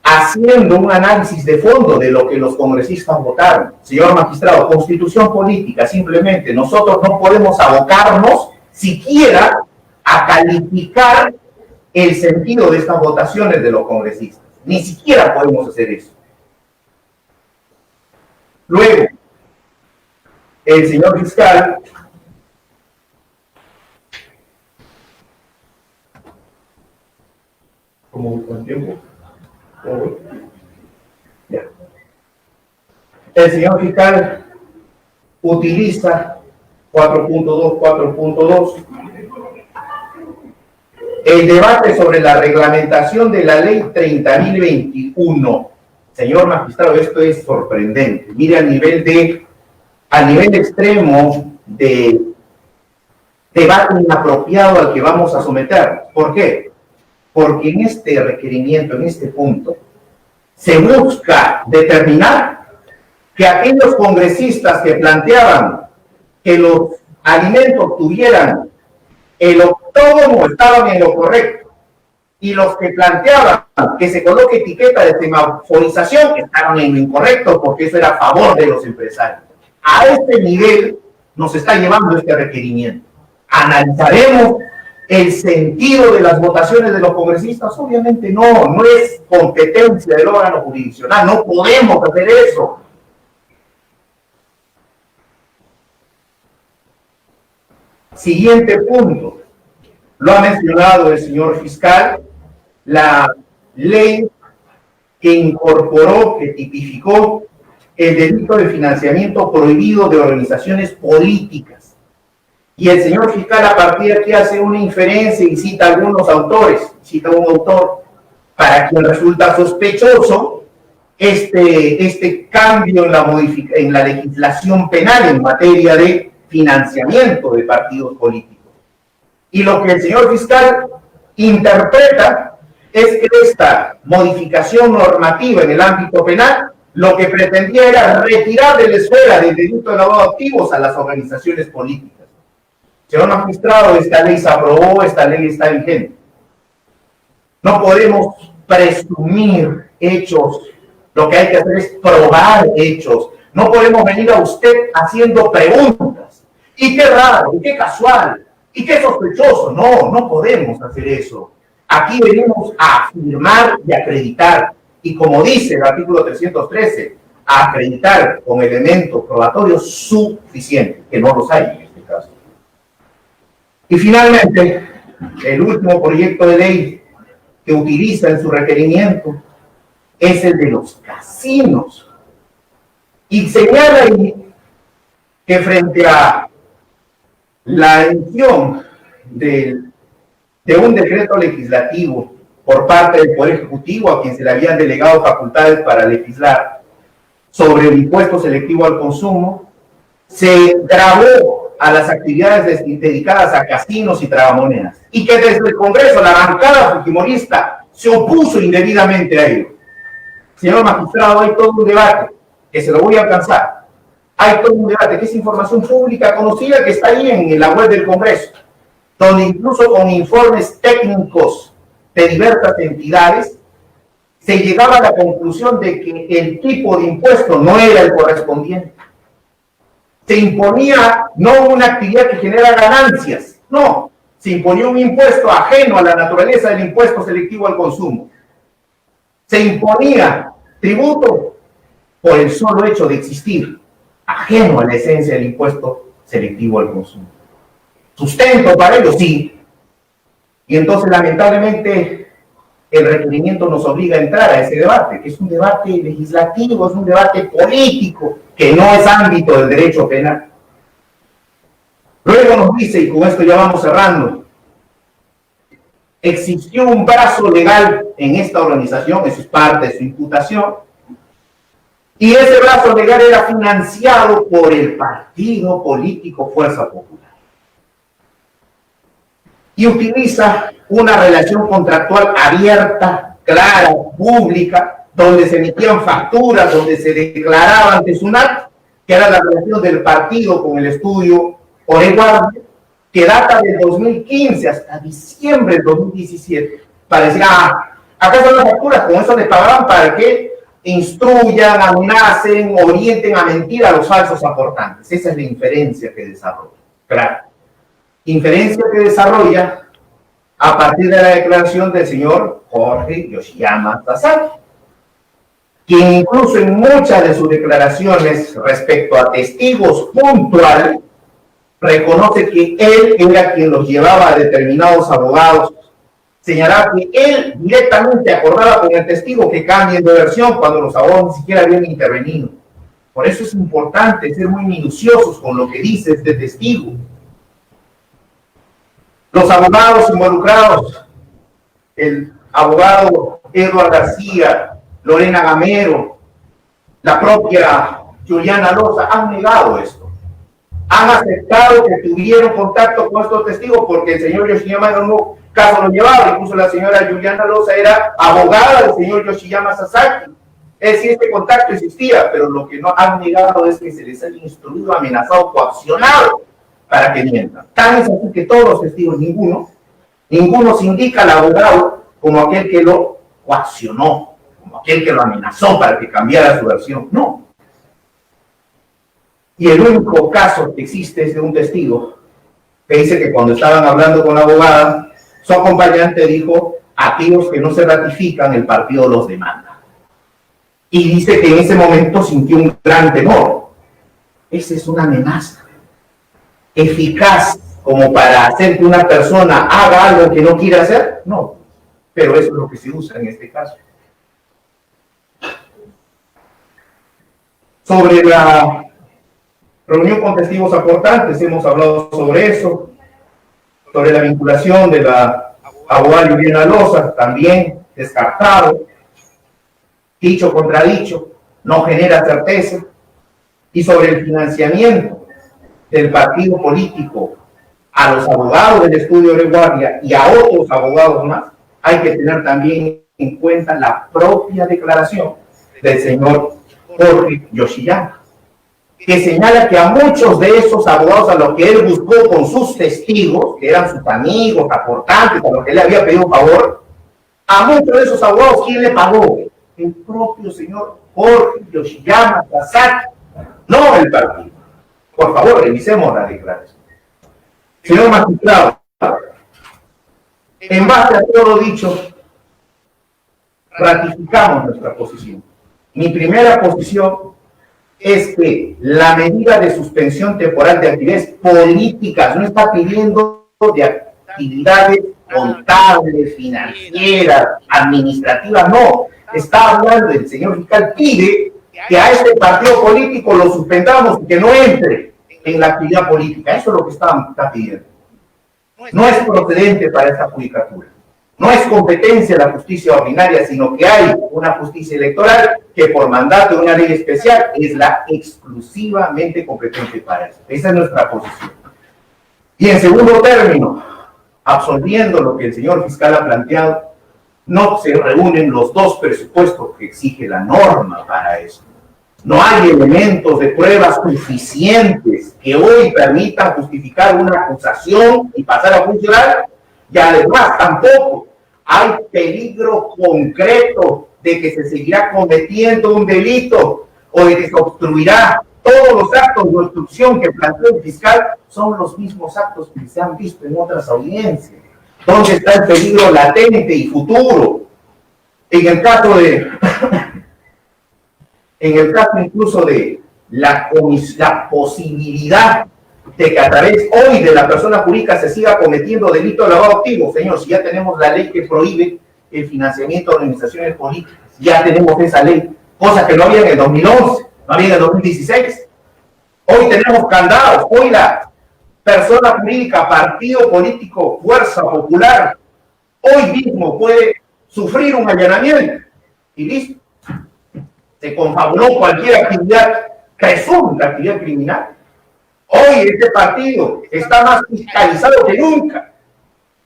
haciendo un análisis de fondo de lo que los congresistas votaron. Señor magistrado, constitución política, simplemente nosotros no podemos abocarnos siquiera a calificar el sentido de estas votaciones de los congresistas. Ni siquiera podemos hacer eso. Luego, el señor fiscal ¿cómo con tiempo? Ya. El señor fiscal utiliza 4.2 el debate sobre la reglamentación de la Ley 30.021. Señor magistrado, esto es sorprendente. Mire a nivel extremo de debate inapropiado al que vamos a someter. ¿Por qué? Porque en este requerimiento, en este punto, se busca determinar que aquellos congresistas que planteaban que los alimentos tuvieran el octógono estaban en lo correcto, y los que planteaban que se coloque etiqueta de semaforización estaban en lo incorrecto, porque eso era a favor de los empresarios. A este nivel nos está llevando este requerimiento. Analizaremos el sentido de las votaciones de los congresistas. Obviamente no es competencia del órgano jurisdiccional, no podemos hacer eso. Siguiente punto, lo ha mencionado el señor fiscal, la ley que incorporó, que tipificó el delito de financiamiento prohibido de organizaciones políticas. Y el señor fiscal a partir de aquí hace una inferencia y cita algunos autores, cita un autor para quien resulta sospechoso este cambio en la legislación penal en materia de financiamiento de partidos políticos. Y lo que el señor fiscal interpreta es que esta modificación normativa en el ámbito penal lo que pretendía era retirar de la esfera del delito de lavado de activos a las organizaciones políticas. Señor magistrado, esta ley se aprobó, esta ley está vigente. No podemos presumir hechos, lo que hay que hacer es probar hechos. No podemos venir a usted haciendo preguntas. Y qué raro, y qué casual, y qué sospechoso. No podemos hacer eso. Aquí venimos a afirmar y acreditar. Y como dice el artículo 313, a acreditar con elementos probatorios suficientes, que no los hay en este caso. Y finalmente, el último proyecto de ley que utiliza en su requerimiento es el de los casinos. Y señala que frente a la emisión de un decreto legislativo por parte del Poder Ejecutivo, a quien se le habían delegado facultades para legislar sobre el impuesto selectivo al consumo, se gravó a las actividades dedicadas a casinos y tragamonedas, y que desde el Congreso la bancada fujimorista se opuso indebidamente a ello. Señor magistrado, hay todo un debate que se lo voy a alcanzar. Hay todo un debate que es información pública conocida, que está ahí en la web del Congreso, donde incluso con informes técnicos de diversas entidades se llegaba a la conclusión de que el tipo de impuesto no era el correspondiente. Se imponía no una actividad que genera ganancias, no, se imponía un impuesto ajeno a la naturaleza del impuesto selectivo al consumo. Se imponía tributo por el solo hecho de existir, ajeno a la esencia del impuesto selectivo al consumo. Sustento para ello, sí. Y entonces, lamentablemente, el requerimiento nos obliga a entrar a ese debate, que es un debate legislativo, es un debate político, que no es ámbito del derecho penal. Luego nos dice, y con esto ya vamos cerrando, existió un brazo legal en esta organización, eso es parte de su imputación, y ese brazo legal era financiado por el partido político Fuerza Popular. Y utiliza una relación contractual abierta, clara, pública, donde se emitían facturas, donde se declaraba ante SUNAT, que era la relación del partido con el estudio Oreguardia, que data del 2015 hasta diciembre del 2017, para decir, acá están las facturas, con eso le pagaban para que instruyan, amenacen, orienten a mentir a los falsos aportantes. Esa es la inferencia que desarrolla. Claro. Inferencia que desarrolla a partir de la declaración del señor Jorge Yoshiyama Sasaki, quien incluso en muchas de sus declaraciones respecto a testigos puntuales, reconoce que él era quien los llevaba a determinados abogados, señalaba que él directamente acordaba con el testigo que cambien de versión cuando los abogados ni siquiera habían intervenido. Por eso es importante ser muy minuciosos con lo que dice este testigo. Los abogados involucrados, el abogado Eduardo García, Lorena Gamero, la propia Juliana Loza, han negado esto. Han aceptado que tuvieron contacto con estos testigos porque el señor Yoshiyama en un caso lo llevaba, incluso la señora Juliana Loza era abogada del señor Yoshiyama Sasaki. Es decir, este contacto existía, pero lo que no han negado es que se les haya instruido, amenazado, coaccionado para que mientan. Tan es así que todos los testigos, ninguno se indica al abogado como aquel que lo coaccionó, como aquel que lo amenazó para que cambiara su versión. No. Y el único caso que existe es de un testigo que dice que cuando estaban hablando con la abogada, su acompañante dijo: aquellos que no se ratifican, el partido los demanda. Y dice que en ese momento sintió un gran temor. Esa es una amenaza eficaz como para hacer que una persona haga algo que no quiere hacer. No, pero eso es lo que se usa en este caso. Sobre la reunión con testigos aportantes, hemos hablado sobre eso, sobre la vinculación de la abogada Juliana Loza, también descartado, dicho contradicho, no genera certeza, y sobre el financiamiento del partido político a los abogados del estudio Oreguardia y a otros abogados más, hay que tener también en cuenta la propia declaración del señor Jorge Yoshiyama, que señala que a muchos de esos abogados a los que él buscó con sus testigos, que eran sus amigos, aportantes, a los que le había pedido favor, a muchos de esos abogados, ¿quién le pagó? El propio señor Jorge Yoshiyama Sasaki, no el partido. Por favor, revisemos la declaración. Señor magistrado, en base a todo lo dicho, ratificamos nuestra posición. Mi primera posición es que la medida de suspensión temporal de actividades políticas no está pidiendo de actividades contables, financieras, administrativas, no. Está hablando, el señor fiscal pide que a este partido político lo suspendamos y que no entre en la actividad política. Eso es lo que está pidiendo. No es procedente para esta judicatura. No es competencia de la justicia ordinaria, sino que hay una justicia electoral que por mandato de una ley especial es la exclusivamente competente para eso. Esa es nuestra posición. Y en segundo término, absolviendo lo que el señor fiscal ha planteado, no se reúnen los dos presupuestos que exige la norma para eso. No hay elementos de pruebas suficientes que hoy permitan justificar una acusación y pasar a funcionar, y además tampoco hay peligro concreto de que se seguirá cometiendo un delito o de que se obstruirá. Todos los actos de obstrucción que planteó el fiscal son los mismos actos que se han visto en otras audiencias. ¿Dónde está el peligro latente y futuro? En el caso incluso de la posibilidad de que a través hoy de la persona jurídica se siga cometiendo delito de lavado activo. Señor, si ya tenemos la ley que prohíbe el financiamiento de organizaciones políticas, ya tenemos esa ley, cosa que no había en el 2011, no había en el 2016. Hoy tenemos candados, hoy la persona jurídica, partido político, fuerza popular, hoy mismo puede sufrir un allanamiento y listo. Se confabuló cualquier actividad, presunta actividad criminal. Hoy este partido está más fiscalizado que nunca.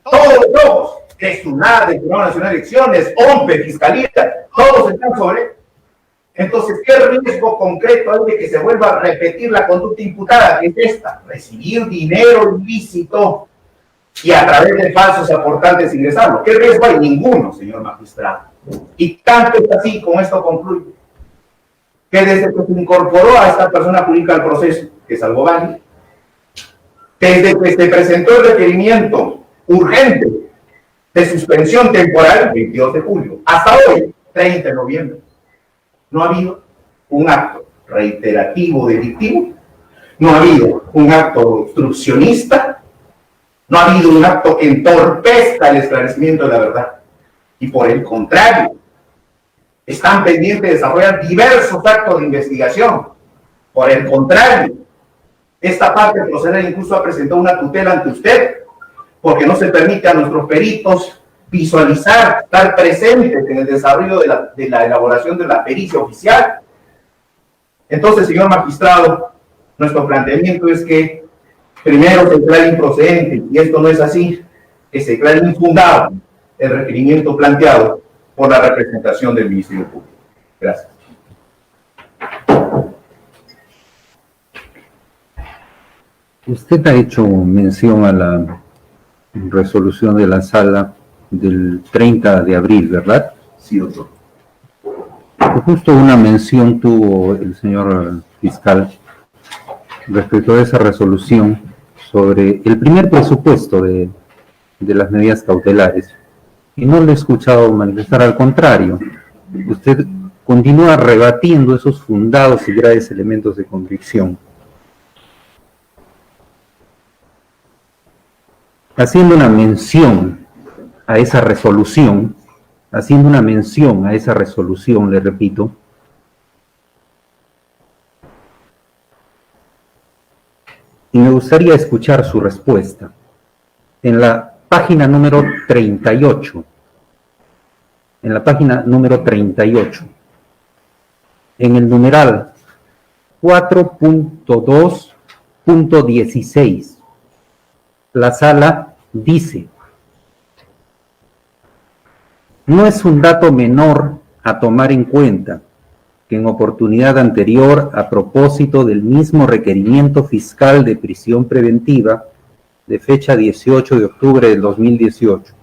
Todos los ojos de SUNAT, del Tribunal Nacional de Elecciones, OMPE, Fiscalía, todos están sobre él. Entonces, ¿qué riesgo concreto hay de que se vuelva a repetir la conducta imputada, que es esta? Recibir dinero ilícito y a través de falsos aportantes ingresarlo. ¿Qué riesgo hay? Ninguno, señor magistrado. Y tanto es así, con esto concluyo, que desde que se incorporó a esta persona jurídica al proceso, que es algo válido, desde que se presentó el requerimiento urgente de suspensión temporal, 22 de julio, hasta hoy, 30 de noviembre, no ha habido un acto reiterativo delictivo, no ha habido un acto obstruccionista, no ha habido un acto que entorpezca el esclarecimiento de la verdad. Y por el contrario, están pendientes de desarrollar diversos actos de investigación. Por el contrario, esta parte procesal incluso ha presentado una tutela ante usted, porque no se permite a nuestros peritos visualizar, estar presentes en el desarrollo de la elaboración de la pericia oficial. Entonces, señor magistrado, nuestro planteamiento es que primero se declare improcedente, y esto no es así, que se declare infundado el requerimiento planteado por la representación del Ministerio Público. Gracias. Usted ha hecho mención a la resolución de la sala del 30 de abril, ¿verdad? Sí, doctor. Justo una mención tuvo el señor fiscal respecto a esa resolución sobre el primer presupuesto de las medidas cautelares. Y no le he escuchado manifestar, al contrario. Usted continúa rebatiendo esos fundados y graves elementos de convicción, haciendo una mención a esa resolución, le repito, y me gustaría escuchar su respuesta. En la página número 38, en el numeral 4.2.16, la sala dice: no es un dato menor a tomar en cuenta que en oportunidad anterior, a propósito del mismo requerimiento fiscal de prisión preventiva de fecha 18 de octubre del 2018,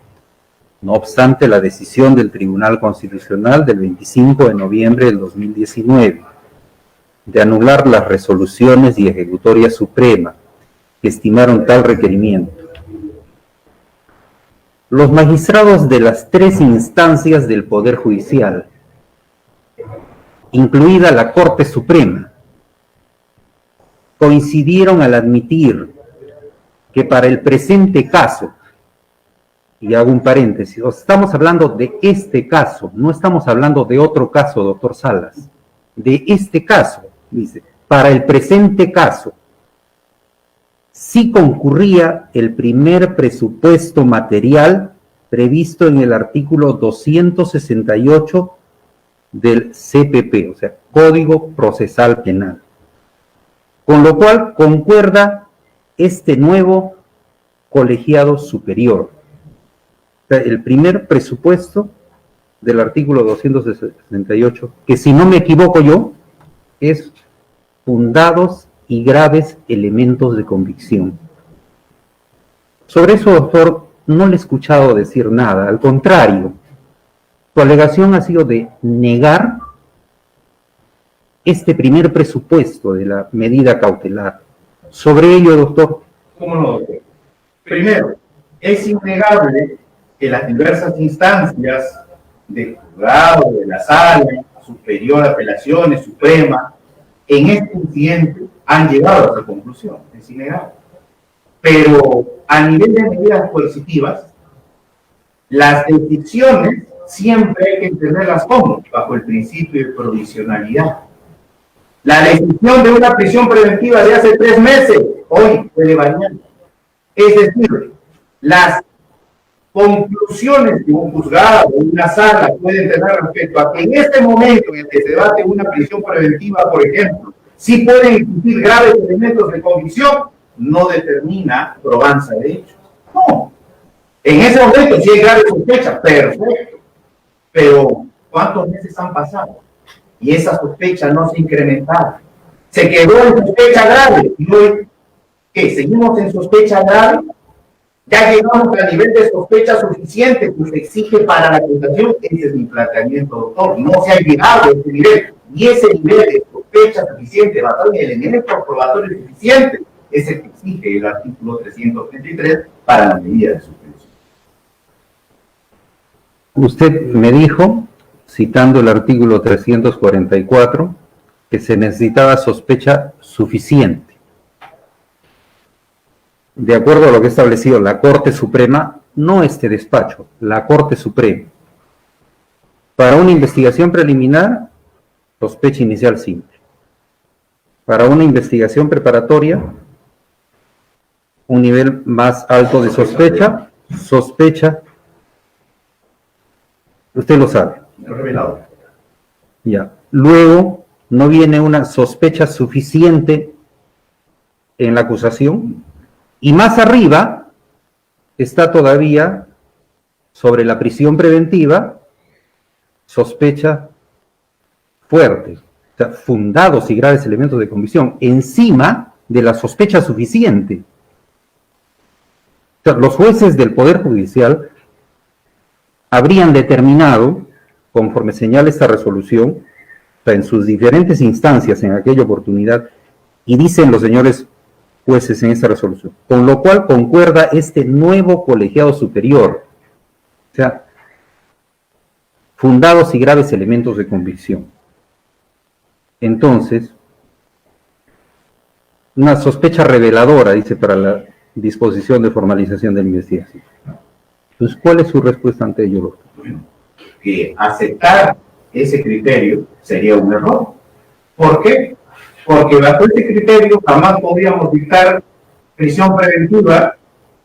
no obstante la decisión del Tribunal Constitucional del 25 de noviembre del 2019 de anular las resoluciones y ejecutoria suprema que estimaron tal requerimiento, los magistrados de las tres instancias del Poder Judicial, incluida la Corte Suprema, coincidieron al admitir que para el presente caso, y hago un paréntesis, estamos hablando de este caso, no estamos hablando de otro caso, doctor Salas, de este caso, dice, para el presente caso, sí concurría el primer presupuesto material previsto en el artículo 268 del CPP, o sea, Código Procesal Penal, con lo cual concuerda este nuevo colegiado superior. O sea, el primer presupuesto del artículo 268, que si no me equivoco yo, es fundados y graves elementos de convicción. Sobre eso, doctor, no le he escuchado decir nada, al contrario, su alegación ha sido de negar este primer presupuesto de la medida cautelar. Sobre ello, doctor. ¿Cómo no, doctor? Primero, es innegable que las diversas instancias del juzgado, de la sala, superior, apelaciones, suprema, en este incidente han llegado a esa conclusión, es innegable. Pero a nivel de medidas coercitivas, las decisiones siempre hay que entenderlas como, bajo el principio de provisionalidad. La decisión de una prisión preventiva de hace 3 meses, hoy puede variar. Es decir, las conclusiones que un juzgado o una sala pueden tener respecto a que en este momento en el que se debate una prisión preventiva, por ejemplo, sí pueden existir graves elementos de convicción, no determina probanza de hechos. No. En ese momento sí hay grave sospecha, perfecto. Pero, ¿cuántos meses han pasado? Y esa sospecha no se incrementaron. Se quedó en sospecha grave. Y hoy, ¿qué? ¿Seguimos en sospecha grave? Ya llegamos al nivel de sospecha suficiente que se exige para la acusación. Ese es mi planteamiento, doctor. No se ha llegado a ese nivel. Y ese nivel de sospecha suficiente, basado en elementos probatorios suficientes, es el que exige el artículo 333 para la medida de suspensión. Usted me dijo, citando el artículo 344, que se necesitaba sospecha suficiente. De acuerdo a lo que ha establecido la Corte Suprema, no este despacho, la Corte Suprema. Para una investigación preliminar, sospecha inicial simple. Para una investigación preparatoria, un nivel más alto de sospecha, usted lo sabe. Revelado. Ya. Luego, no viene una sospecha suficiente en la acusación. Y más arriba está todavía sobre la prisión preventiva, sospecha fuerte, o sea, fundados y graves elementos de convicción, encima de la sospecha suficiente. O sea, los jueces del Poder Judicial habrían determinado, conforme señala esta resolución, o sea, en sus diferentes instancias en aquella oportunidad, y dicen los señores jueces en esta resolución, con lo cual concuerda este nuevo colegiado superior, o sea, fundados y graves elementos de convicción. Entonces, una sospecha reveladora, dice, para la disposición de formalización de la investigación. Entonces, ¿cuál es su respuesta ante ello, doctor? Bueno, que aceptar ese criterio sería un error. ¿Por qué? Porque bajo ese criterio jamás podríamos dictar prisión preventiva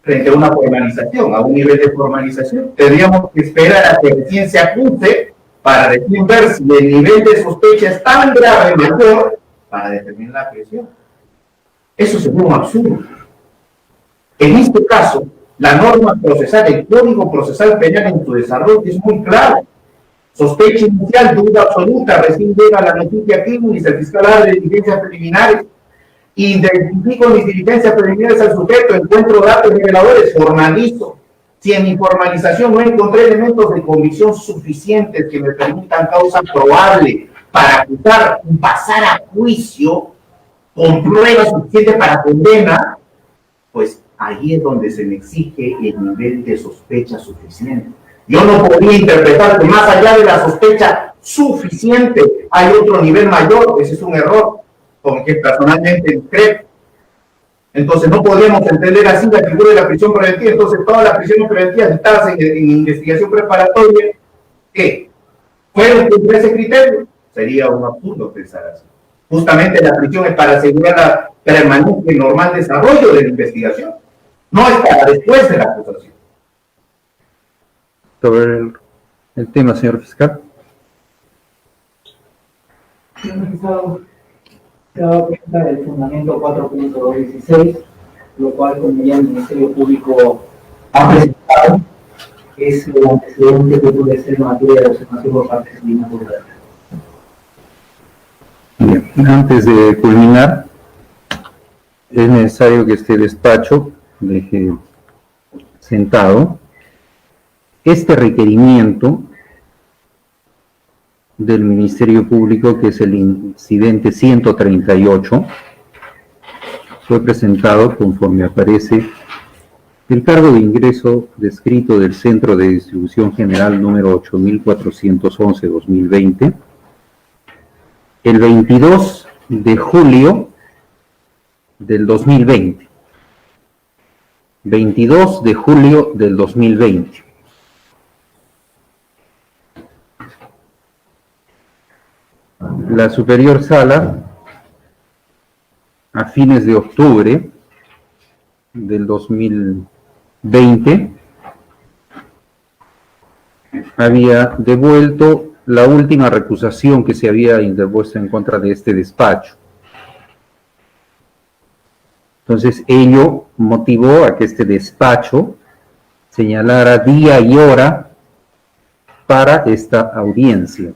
frente a una formalización, a un nivel de formalización. Tendríamos que esperar a que recién se acuse para recién ver si el nivel de sospecha es tan grave o mayor para determinar la prisión. Eso sería un absurdo. En este caso, la norma procesal, el Código Procesal Penal en su desarrollo es muy claro. Sospecha inicial, duda absoluta, recién llega la noticia crimen, el fiscal abre diligencias preliminares, identifico mis diligencias preliminares al sujeto, encuentro datos reveladores, formalizo. Si en mi formalización no encontré elementos de convicción suficientes que me permitan causa probable para acusar y pasar a juicio con pruebas suficientes para condena, pues ahí es donde se me exige el nivel de sospecha suficiente. Yo no podría interpretar que más allá de la sospecha suficiente hay otro nivel mayor. Ese es un error con el que personalmente creo. Entonces no podríamos entender así la figura de la prisión preventiva. Entonces todas las prisiones preventivas dictadas en investigación preparatoria, ¿qué? ¿Fueron por ese criterio? Sería un absurdo pensar así. Justamente la prisión es para asegurar la permanente y normal desarrollo de la investigación. No es para después de la acusación. Sobre el tema, señor fiscal. Señor magistrado, se ha dado cuenta del fundamento 4.216, lo cual, como ya el Ministerio Público ha presentado, es el antecedente que puede ser materia de observación por parte de Lina Burgada. Bien, antes de culminar, es necesario que este despacho deje sentado este requerimiento del Ministerio Público, que es el incidente 138, fue presentado conforme aparece el cargo de ingreso descrito del Centro de Distribución General número 8411-2020, el 22 de julio del 2020. 22 de julio del 2020. La superior sala, a fines de octubre del 2020, había devuelto la última recusación que se había interpuesto en contra de este despacho. Entonces, ello motivó a que este despacho señalara día y hora para esta audiencia.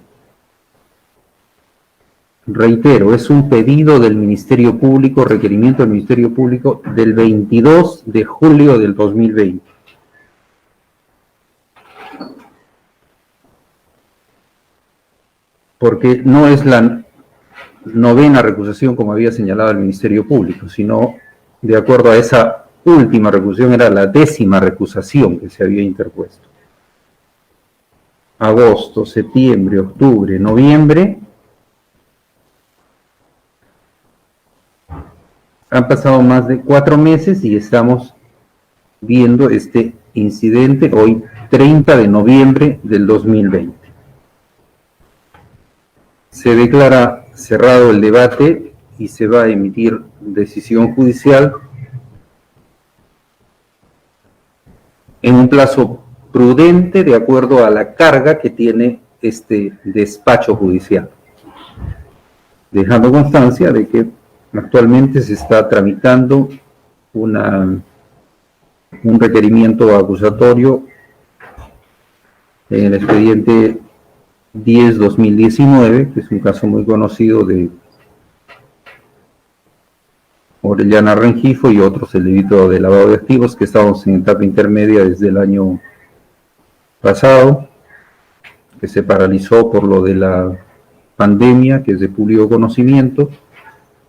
Reitero, es un pedido del Ministerio Público, requerimiento del Ministerio Público del 22 de julio del 2020. Porque no es la novena recusación como había señalado el Ministerio Público, sino de acuerdo a esa última recusación era la 10ª recusación que se había interpuesto. Agosto, septiembre, octubre, noviembre. Han pasado más de 4 meses y estamos viendo este incidente hoy, 30 de noviembre del 2020. Se declara cerrado el debate y se va a emitir decisión judicial en un plazo prudente de acuerdo a la carga que tiene este despacho judicial, dejando constancia de que actualmente se está tramitando un requerimiento acusatorio en el expediente 10-2019, que es un caso muy conocido de Orellana Rengifo y otros, el delito de lavado de activos, que estamos en etapa intermedia desde el año pasado, que se paralizó por lo de la pandemia, que es de público conocimiento,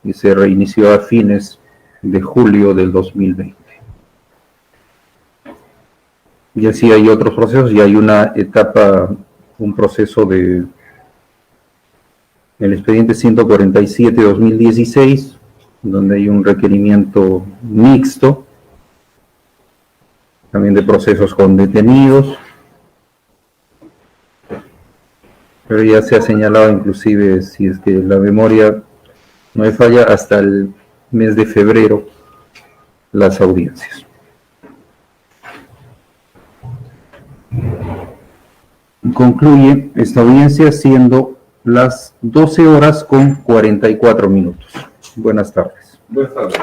y se reinició a fines de julio del 2020. Y así hay otros procesos, y hay una etapa, un proceso de el expediente 147-2016, donde hay un requerimiento mixto, también de procesos con detenidos, pero ya se ha señalado inclusive, si es que la memoria no me falla, hasta el mes de febrero las audiencias. Concluye esta audiencia siendo las 12 horas con 44 minutos. Buenas tardes. Buenas tardes.